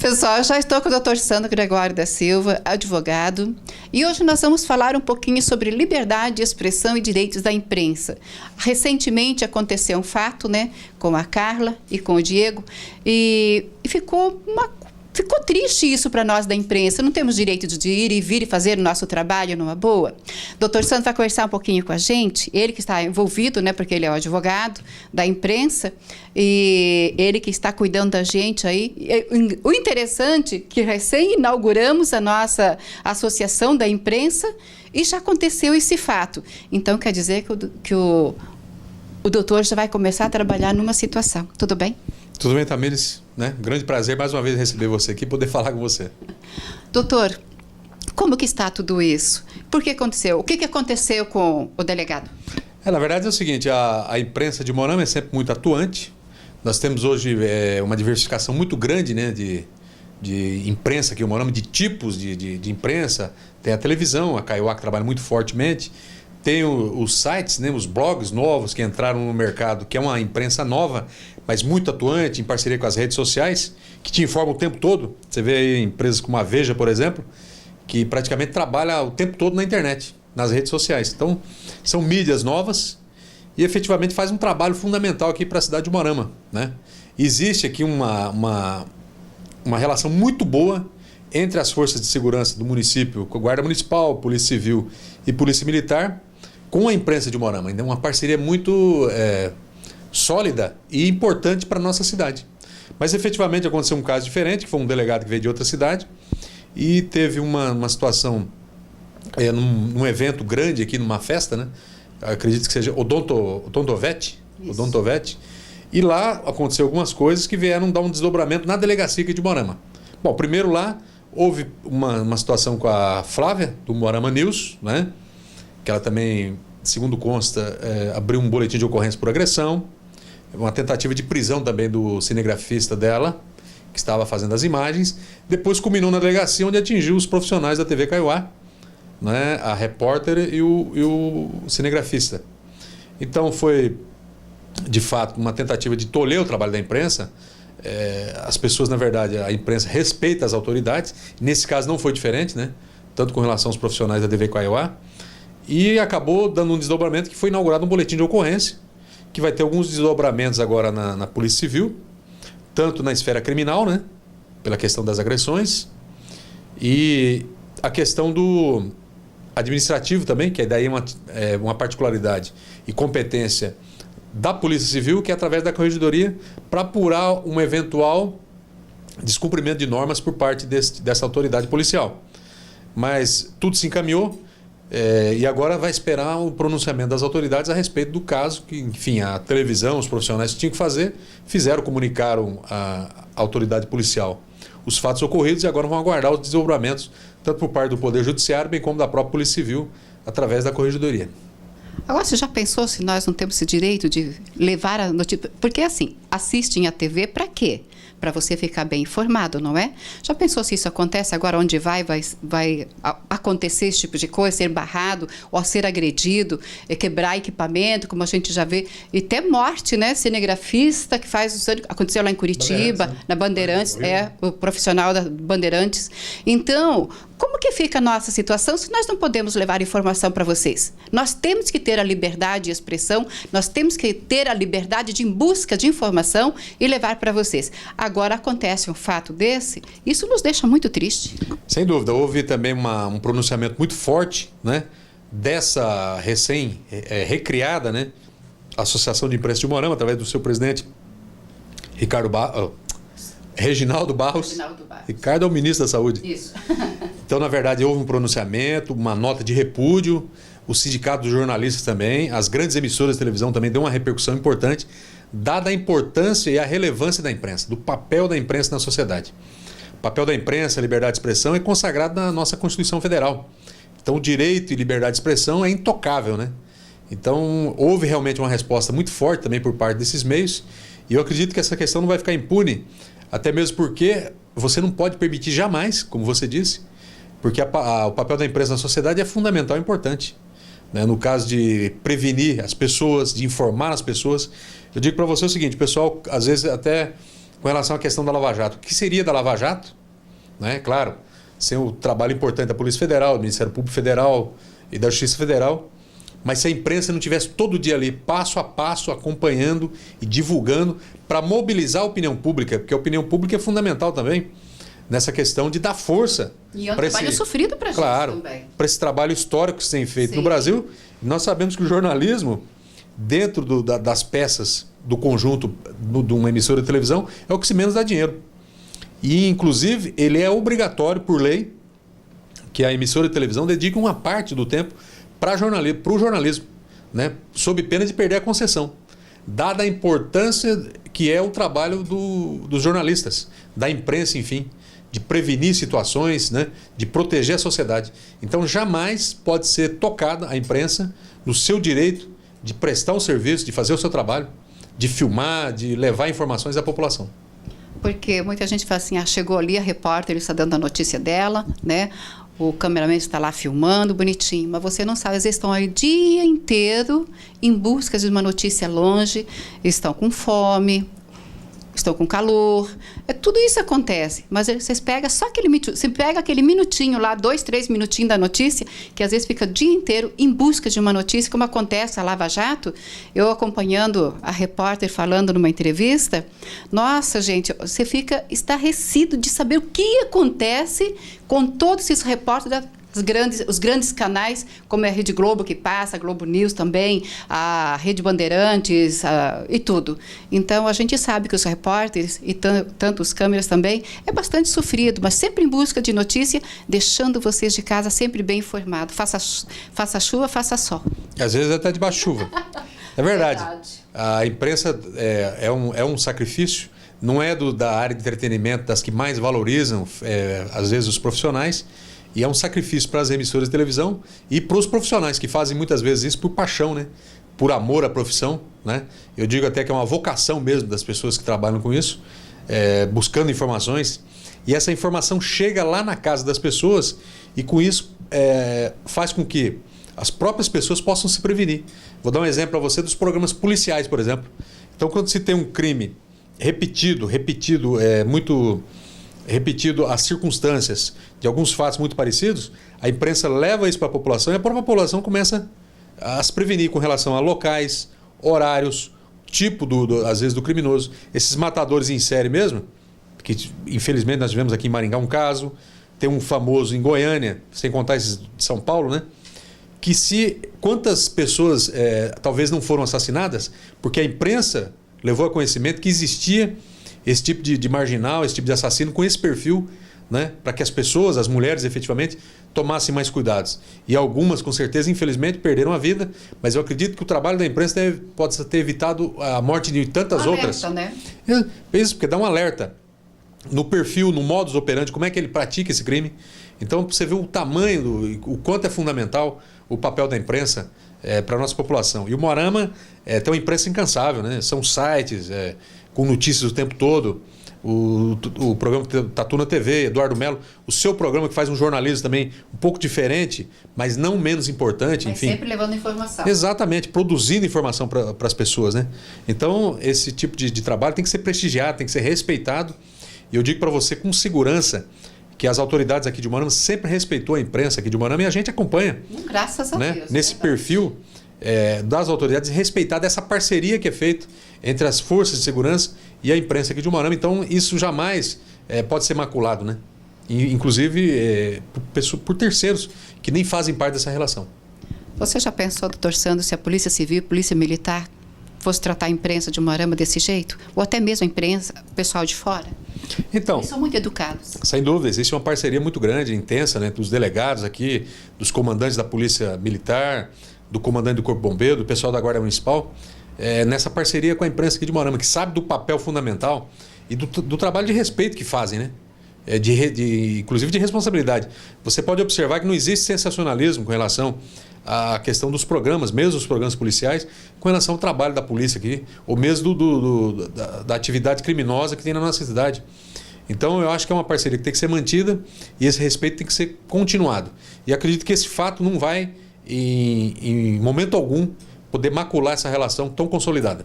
Pessoal, eu já estou com o Dr. Sandro Gregório da Silva, advogado, e hoje nós vamos falar um pouquinho sobre liberdade de expressão e direitos da imprensa. Recentemente aconteceu um fato, né, com a Carla e com o Diego, e ficou triste isso para nós da imprensa. Não temos direito de ir e vir e fazer o nosso trabalho numa boa. Dr. Sandro vai conversar um pouquinho com a gente, ele que está envolvido, né, porque ele é o advogado da imprensa, e ele que está cuidando da gente aí. O interessante é que recém-inauguramos a nossa associação da imprensa e já aconteceu esse fato. Então, quer dizer que o doutor já vai começar a trabalhar numa situação. Tudo bem? Tudo bem, Tamires, né? Grande prazer mais uma vez receber você aqui e poder falar com você. Doutor, como que está tudo isso? Por que aconteceu? O que aconteceu com o delegado? Na verdade é o seguinte, a imprensa de Moarama é sempre muito atuante. Nós temos hoje uma diversificação muito grande, né, de imprensa aqui em Moarama, de tipos de imprensa. Tem a televisão, a Kaiowá que trabalha muito fortemente. Tem os sites, né, os blogs novos que entraram no mercado, que é uma imprensa nova, mas muito atuante, em parceria com as redes sociais, que te informam o tempo todo. Você vê aí empresas como a Veja, por exemplo, que praticamente trabalha o tempo todo na internet, nas redes sociais. Então, são mídias novas e efetivamente faz um trabalho fundamental aqui para a cidade de Moarama, né? Existe aqui uma relação muito boa entre as forças de segurança do município, com a Guarda Municipal, Polícia Civil e Polícia Militar, com a imprensa de Moarama. Ainda é uma parceria muito sólida e importante para a nossa cidade. Mas efetivamente aconteceu um caso diferente, que foi um delegado que veio de outra cidade e teve uma situação num evento grande aqui, numa festa, né? Acredito que seja Odontovete, e lá aconteceu algumas coisas que vieram dar um desdobramento na delegacia aqui de Moarama. Bom, primeiro lá houve uma situação com a Flávia, do Moarama News, né? Que ela também, segundo consta, abriu um boletim de ocorrência por agressão, uma tentativa de prisão também do cinegrafista dela, que estava fazendo as imagens. Depois culminou na delegacia, onde atingiu os profissionais da TV Kaiowá, né? A repórter e o cinegrafista. Então foi, de fato, uma tentativa de tolher o trabalho da imprensa. As pessoas, na verdade, a imprensa respeita as autoridades. Nesse caso não foi diferente, né? Tanto com relação aos profissionais da TV Kaiowá. E acabou dando um desdobramento que foi inaugurado um boletim de ocorrência, que vai ter alguns desdobramentos agora na Polícia Civil, tanto na esfera criminal, né, pela questão das agressões, e a questão do administrativo também, que daí é uma particularidade e competência da Polícia Civil, que é através da Corregedoria, para apurar um eventual descumprimento de normas por parte dessa autoridade policial. Mas tudo se encaminhou. E agora vai esperar o pronunciamento das autoridades a respeito do caso, que, enfim, a televisão, os profissionais que tinham que fazer, comunicaram à autoridade policial os fatos ocorridos e agora vão aguardar os desdobramentos, tanto por parte do Poder Judiciário, bem como da própria Polícia Civil, através da Corregedoria. Agora, você já pensou se nós não temos esse direito de levar a notícia? Porque, assim, assistem a TV para quê? Para você ficar bem informado, não é? Já pensou se isso acontece agora, onde vai acontecer esse tipo de coisa, ser barrado, ou ser agredido, quebrar equipamento, como a gente já vê, e até morte, né? Cinegrafista que faz... Aconteceu lá em Curitiba, né? Na Bandeirantes, o profissional da Bandeirantes. Então, como que fica a nossa situação se nós não podemos levar informação para vocês? Nós temos que ter a liberdade de expressão, nós temos que ter a liberdade de ir em busca de informação e levar para vocês. Agora acontece um fato desse, isso nos deixa muito triste. Sem dúvida, houve também um pronunciamento muito forte, né, dessa recriada, né, Associação de Imprensa de Moarama, através do seu presidente, Reginaldo Barros. Ricardo é o ministro da Saúde. Isso. Então, na verdade, houve um pronunciamento, uma nota de repúdio, o sindicato dos jornalistas também, as grandes emissoras de televisão também deu uma repercussão importante, dada a importância e a relevância da imprensa, do papel da imprensa na sociedade. O papel da imprensa, a liberdade de expressão, é consagrado na nossa Constituição Federal. Então, o direito e liberdade de expressão é intocável, né? Então, houve realmente uma resposta muito forte também por parte desses meios, e eu acredito que essa questão não vai ficar impune, até mesmo porque você não pode permitir jamais, como você disse, porque o papel da imprensa na sociedade é fundamental e importante, né? No caso de prevenir as pessoas, de informar as pessoas. Eu digo para você o seguinte, o pessoal às vezes até com relação à questão da Lava Jato. O que seria da Lava Jato? Né? Claro, sem o trabalho importante da Polícia Federal, do Ministério Público Federal e da Justiça Federal, mas se a imprensa não tivesse todo dia ali, passo a passo, acompanhando e divulgando para mobilizar a opinião pública, porque a opinião pública é fundamental também nessa questão de dar força. E é um trabalho sofrido para a gente também. Para esse trabalho histórico que se tem feito Sim. no Brasil. Nós sabemos que o jornalismo, dentro das peças do conjunto de uma emissora de televisão, é o que se menos dá dinheiro. E, inclusive, ele é obrigatório, por lei, que a emissora de televisão dedique uma parte do tempo para o jornalismo, né? Sob pena de perder a concessão. Dada a importância que é o trabalho dos jornalistas, da imprensa, enfim, de prevenir situações, né? De proteger a sociedade. Então, jamais pode ser tocada a imprensa no seu direito de prestar um serviço, de fazer o seu trabalho, de filmar, de levar informações à população. Porque muita gente fala assim, chegou ali a repórter, ele está dando a notícia dela, né? O cameraman está lá filmando, bonitinho, mas você não sabe, às vezes estão aí o dia inteiro em busca de uma notícia longe, estão com fome, estão com calor, tudo isso acontece, mas vocês pegam só aquele minutinho lá, 2, 3 minutinhos da notícia, que às vezes fica o dia inteiro em busca de uma notícia, como acontece a Lava Jato, eu acompanhando a repórter falando numa entrevista, nossa gente, você fica estarrecido de saber o que acontece com todos esses repórteres os grandes canais, como a Rede Globo que passa, a Globo News também, a Rede Bandeirantes e tudo. Então, a gente sabe que os repórteres e tanto os câmeras também é bastante sofrido, mas sempre em busca de notícia, deixando vocês de casa sempre bem informados. Faça chuva, faça sol. Às vezes até debaixo de chuva. É verdade. A imprensa é um sacrifício, não é da área de entretenimento das que mais valorizam, às vezes, os profissionais. E é um sacrifício para as emissoras de televisão e para os profissionais, que fazem muitas vezes isso por paixão, né? Por amor à profissão, né? Eu digo até que é uma vocação mesmo das pessoas que trabalham com isso, buscando informações. E essa informação chega lá na casa das pessoas e com isso faz com que as próprias pessoas possam se prevenir. Vou dar um exemplo para você dos programas policiais, por exemplo. Então, quando se tem um crime repetido, muito repetido as circunstâncias de alguns fatos muito parecidos, a imprensa leva isso para a população e a própria população começa a se prevenir com relação a locais, horários, tipo, às vezes, do criminoso. Esses matadores em série mesmo, que infelizmente nós tivemos aqui em Maringá um caso, tem um famoso em Goiânia, sem contar esses de São Paulo, né? Que quantas pessoas talvez não foram assassinadas porque a imprensa levou a conhecimento que existia esse tipo de marginal, esse tipo de assassino com esse perfil, né, para que as pessoas, as mulheres efetivamente, tomassem mais cuidados. E algumas, com certeza, infelizmente, perderam a vida, mas eu acredito que o trabalho da imprensa pode ter evitado a morte de tantas outras. Né? Isso, porque dá um alerta no perfil, no modus operandi, como é que ele pratica esse crime. Então, você vê o tamanho, o quanto é fundamental o papel da imprensa para a nossa população. E o Moarama tem uma imprensa incansável, né? São sites com notícias o tempo todo. O programa Tatu na TV, Eduardo Melo, o seu programa que faz um jornalismo também um pouco diferente, mas não menos importante, mas enfim. Sempre levando informação. Exatamente, produzindo informação para as pessoas, né? Então, esse tipo de trabalho tem que ser prestigiado, tem que ser respeitado. E eu digo para você com segurança que as autoridades aqui de Moarama sempre respeitou a imprensa aqui de Moarama e a gente acompanha. Graças a Deus. Nesse perfil das autoridades, respeitar essa parceria que é feita entre as forças de segurança e a imprensa aqui de Moarama. Então, isso jamais pode ser maculado, né? Inclusive por terceiros que nem fazem parte dessa relação. Você já pensou, doutor Sandro, se a Polícia Civil, Polícia Militar fosse tratar a imprensa de Moarama desse jeito? Ou até mesmo a imprensa, o pessoal de fora? Então, eles são muito educados. Sem dúvida, existe uma parceria muito grande, intensa, né, dos delegados aqui, dos comandantes da Polícia Militar, do comandante do Corpo Bombeiro, do pessoal da Guarda Municipal, nessa parceria com a imprensa aqui de Moarama, que sabe do papel fundamental e do trabalho de respeito que fazem, né? Inclusive de responsabilidade. Você pode observar que não existe sensacionalismo com relação à questão dos programas, mesmo os programas policiais, com relação ao trabalho da polícia aqui, ou mesmo da atividade criminosa que tem na nossa cidade. Então, eu acho que é uma parceria que tem que ser mantida e esse respeito tem que ser continuado. E acredito que esse fato não vai, em momento algum, poder macular essa relação tão consolidada.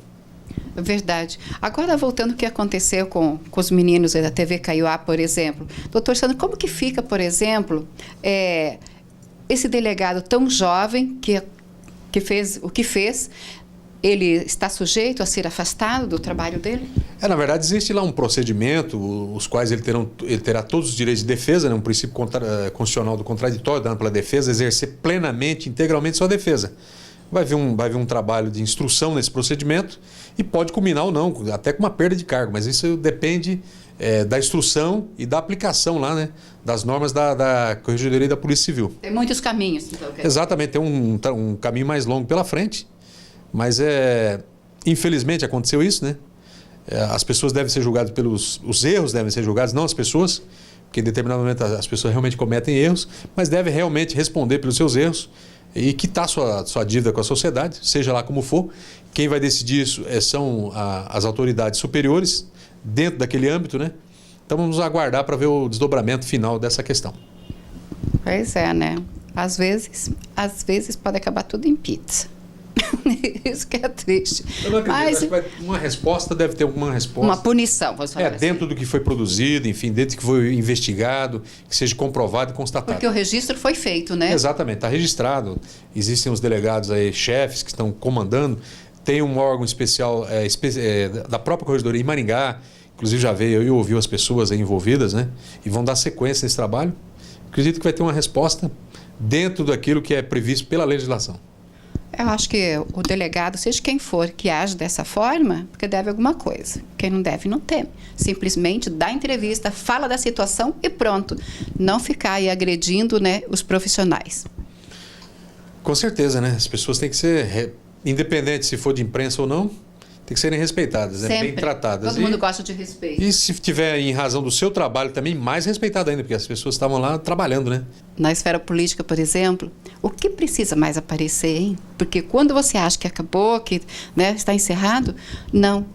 Verdade. Agora, voltando ao que aconteceu com os meninos da TV Kaiowá, por exemplo. Doutor Sandro, como que fica, por exemplo, esse delegado tão jovem que fez o que fez, ele está sujeito a ser afastado do trabalho dele? Na verdade, existe lá um procedimento, os quais ele terá todos os direitos de defesa, né? Um princípio constitucional do contraditório, dando pela defesa, exercer plenamente, integralmente sua defesa. Vai haver um trabalho de instrução nesse procedimento e pode culminar ou não, até com uma perda de cargo, mas isso depende da instrução e da aplicação lá, né, das normas da Corregedoria e da Polícia Civil. Tem muitos caminhos, então. Exatamente, tem um caminho mais longo pela frente, mas infelizmente aconteceu isso, né? As pessoas devem ser julgadas os erros devem ser julgados, não as pessoas, porque em determinado momento as pessoas realmente cometem erros, mas devem realmente responder pelos seus erros e quitar sua dívida com a sociedade, seja lá como for. Quem vai decidir isso são as autoridades superiores dentro daquele âmbito, né? Então vamos aguardar para ver o desdobramento final dessa questão. Pois é, né? Às vezes pode acabar tudo em pizza. Isso que é triste. Eu não acredito, acho que uma resposta deve ter alguma resposta. Uma punição, vamos falar assim. Dentro do que foi produzido, enfim, dentro do que foi investigado, que seja comprovado e constatado. Porque o registro foi feito, né? Exatamente, está registrado. Existem os delegados aí, chefes que estão comandando. Tem um órgão especial da própria Corregedoria em Maringá, inclusive já veio e ouviu as pessoas aí envolvidas, né? E vão dar sequência nesse trabalho. Acredito que vai ter uma resposta dentro daquilo que é previsto pela legislação. Eu acho que o delegado, seja quem for, que age dessa forma, porque deve alguma coisa. Quem não deve, não teme. Simplesmente dá entrevista, fala da situação e pronto. Não ficar aí agredindo, né, os profissionais. Com certeza, né? As pessoas têm que ser, independente se for de imprensa ou não, tem que serem respeitadas, né? Bem tratadas. Todo mundo gosta de respeito. E se tiver em razão do seu trabalho também, mais respeitado ainda, porque as pessoas estavam lá trabalhando, né? Na esfera política, por exemplo, o que precisa mais aparecer, hein? Porque quando você acha que acabou, que, né, está encerrado, não.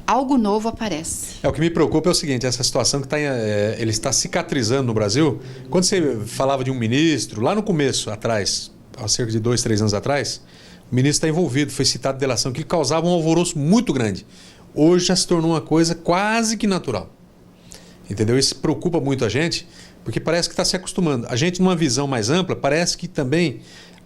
Algo novo aparece. O que me preocupa é o seguinte, essa situação que ele está cicatrizando no Brasil. Quando você falava de um ministro, lá no começo, atrás, há cerca de 2, 3 anos atrás, o ministro está envolvido, foi citado de delação, que ele causava um alvoroço muito grande. Hoje já se tornou uma coisa quase que natural. Entendeu? Isso preocupa muito a gente, porque parece que está se acostumando. A gente, numa visão mais ampla, parece que também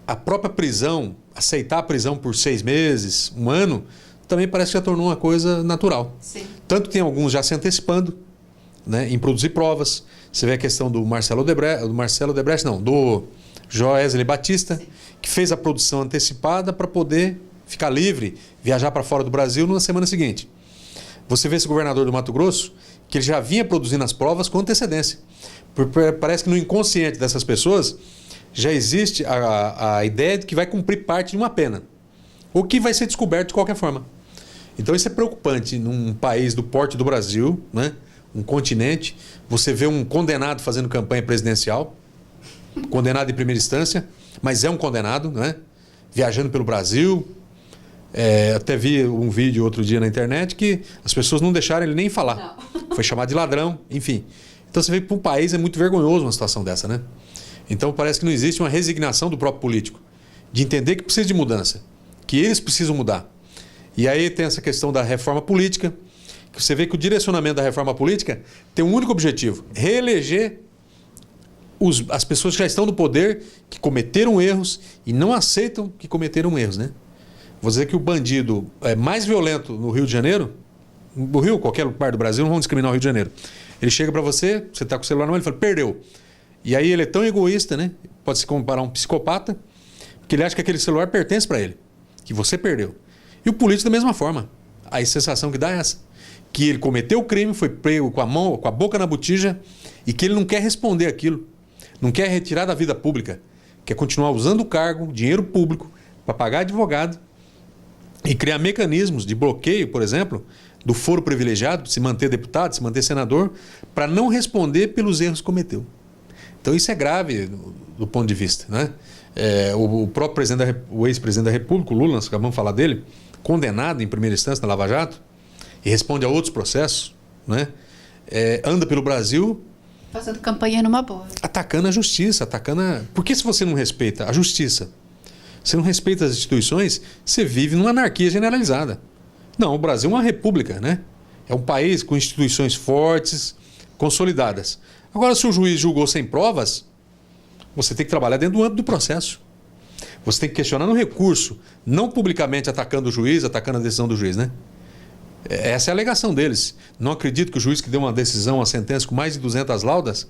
a própria prisão, aceitar a prisão por 6 meses, 1 ano, também parece que já tornou uma coisa natural. Sim. Tanto tem alguns já se antecipando, né, em produzir provas. Você vê a questão do do Joesley Batista, sim, que fez a produção antecipada para poder ficar livre, viajar para fora do Brasil na semana seguinte. Você vê esse governador do Mato Grosso, que ele já vinha produzindo as provas com antecedência. Parece que no inconsciente dessas pessoas já existe a ideia de que vai cumprir parte de uma pena, ou que vai ser descoberto de qualquer forma. Então isso é preocupante num país do porte do Brasil, né? Um continente. Você vê um condenado fazendo campanha presidencial, condenado em primeira instância, mas é um condenado, né? Viajando pelo Brasil. Até vi um vídeo outro dia na internet que as pessoas não deixaram ele nem falar. Não. Foi chamado de ladrão, enfim. Então você vê que para um país é muito vergonhoso uma situação dessa, né? Então parece que não existe uma resignação do próprio político de entender que precisa de mudança, que eles precisam mudar. E aí tem essa questão da reforma política, que você vê que o direcionamento da reforma política tem um único objetivo: reeleger as pessoas que já estão no poder, que cometeram erros e não aceitam que cometeram erros, né? Vou dizer que o bandido mais violento no Rio de Janeiro, no Rio, qualquer lugar do Brasil, não vamos discriminar o Rio de Janeiro. Ele chega para você está com o celular na mão, ele fala, perdeu. E aí ele é tão egoísta, né? Pode se comparar a um psicopata, que ele acha que aquele celular pertence para ele, que você perdeu. E o político da mesma forma. A sensação que dá é essa, que ele cometeu o crime, foi pego com a boca na botija e que ele não quer responder aquilo, não quer retirar da vida pública, quer continuar usando o cargo, dinheiro público, para pagar advogado e criar mecanismos de bloqueio, por exemplo, do foro privilegiado, se manter deputado, se manter senador, para não responder pelos erros que cometeu. Então isso é grave do ponto de vista, né? O próprio ex-presidente da República, o Lula, nós acabamos de falar dele, condenado em primeira instância na Lava Jato e responde a outros processos, né? Anda pelo Brasil fazendo campanha numa boa, atacando a justiça, Porque se você não respeita a justiça, você não respeita as instituições, você vive numa anarquia generalizada. Não, o Brasil é uma república, né? É um país com instituições fortes, consolidadas. Agora, se o juiz julgou sem provas, você tem que trabalhar dentro do âmbito do processo. Você tem que questionar no recurso, não publicamente atacando o juiz, atacando a decisão do juiz, né? Essa é a alegação deles. Não acredito que o juiz que deu uma decisão, uma sentença com mais de 200 laudas,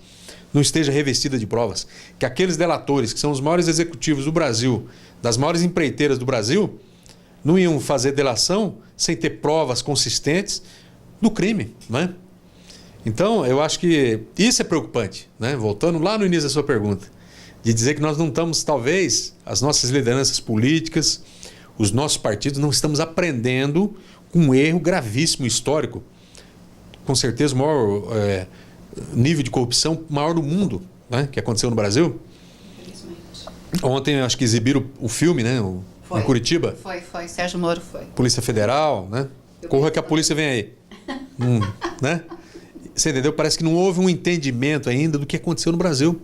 não esteja revestida de provas. Que aqueles delatores, que são os maiores executivos do Brasil, das maiores empreiteiras do Brasil, não iam fazer delação sem ter provas consistentes do crime, né? Então, eu acho que isso é preocupante, né? Voltando lá no início da sua pergunta, de dizer que nós não estamos, talvez, as nossas lideranças políticas, os nossos partidos, não estamos aprendendo com um erro gravíssimo histórico. Com certeza, o maior nível de corrupção maior do mundo, né? Que aconteceu no Brasil. Ontem, acho que exibiram o filme, né? Em Curitiba. Foi. Sérgio Moro foi. Polícia Federal, né? Corra que a polícia vem aí. Né? Você entendeu? Parece que não houve um entendimento ainda do que aconteceu no Brasil.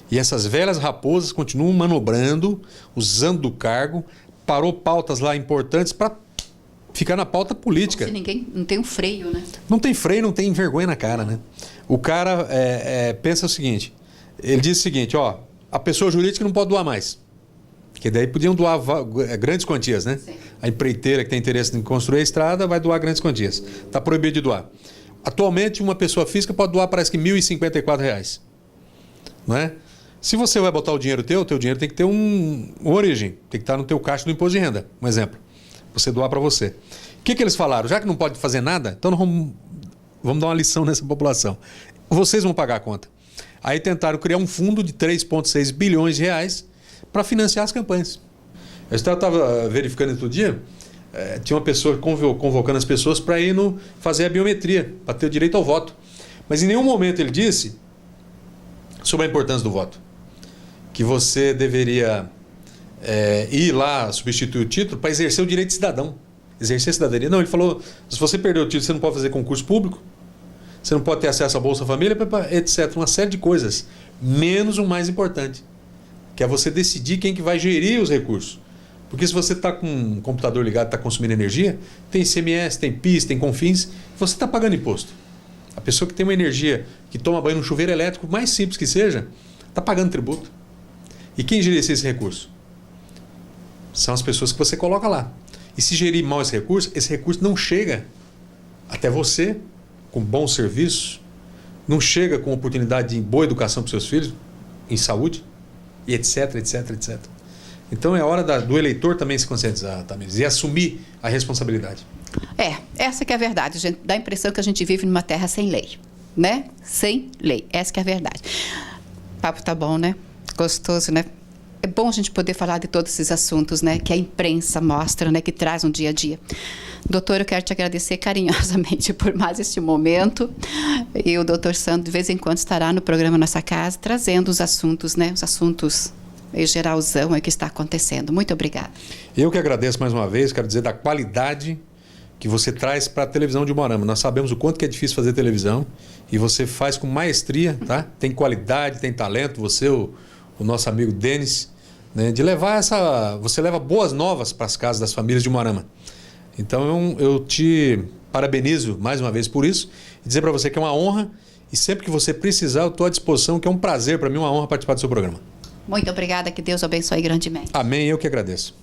E essas velhas raposas continuam manobrando, usando do cargo, parou pautas lá importantes para ficar na pauta política. Como se ninguém não tem um freio, né? Não tem freio, não tem vergonha na cara, né? O cara pensa o seguinte, ele diz o seguinte, ó, a pessoa jurídica não pode doar mais. Porque daí podiam doar grandes quantias, né? Sim. A empreiteira que tem interesse em construir a estrada vai doar grandes quantias. Está proibido de doar. Atualmente, uma pessoa física pode doar, parece que R$ 1.054. Não é? Se você vai botar o dinheiro teu dinheiro tem que ter uma origem. Tem que estar no teu caixa do imposto de renda. Um exemplo. Você doar para você. O que eles falaram? Já que não pode fazer nada, então nós vamos dar uma lição nessa população. Vocês vão pagar a conta. Aí tentaram criar um fundo de 3,6 bilhões de reais para financiar as campanhas. Eu estava verificando outro dia, tinha uma pessoa convocando as pessoas para ir fazer a biometria, para ter o direito ao voto. Mas em nenhum momento ele disse sobre a importância do voto. Que você deveria ir lá substituir o título para exercer o direito de cidadão. Exercer a cidadania. Não, ele falou, se você perder o título, você não pode fazer concurso público, você não pode ter acesso à Bolsa Família, etc. Uma série de coisas. Menos o mais importante, que é você decidir quem que vai gerir os recursos. Porque se você está com um computador ligado, está consumindo energia, tem ICMS, tem PIS, tem CONFINS, você está pagando imposto. A pessoa que tem uma energia, que toma banho num chuveiro elétrico, mais simples que seja, está pagando tributo. E quem gerencia esse recurso? São as pessoas que você coloca lá. E se gerir mal esse recurso não chega até você com bons serviços, não chega com oportunidade de boa educação para os seus filhos, em saúde, e etc, etc, etc. Então é hora do eleitor também se conscientizar, Tamires, e assumir a responsabilidade. Essa que é a verdade. Gente, dá a impressão que a gente vive numa terra sem lei, né? Sem lei. Essa que é a verdade. O papo tá bom, né? Gostoso, né? É bom a gente poder falar de todos esses assuntos, né? Que a imprensa mostra, né? Que traz no dia a dia. Doutor, eu quero te agradecer carinhosamente por mais este momento. E o doutor Sandro, de vez em quando, estará no programa Nossa Casa, trazendo os assuntos, né? Os assuntos em geralzão é que está acontecendo. Muito obrigada. Eu que agradeço mais uma vez, quero dizer da qualidade que você traz para a televisão de Umuarama. Nós sabemos o quanto que é difícil fazer televisão e você faz com maestria, tá? Tem qualidade, tem talento. Você, o nosso amigo Denis, né? De levar você leva boas novas para as casas das famílias de Umuarama. Então eu te parabenizo mais uma vez por isso e dizer para você que é uma honra e sempre que você precisar eu estou à disposição, que é um prazer para mim, uma honra participar do seu programa. Muito obrigada, que Deus abençoe grandemente. Amém, eu que agradeço.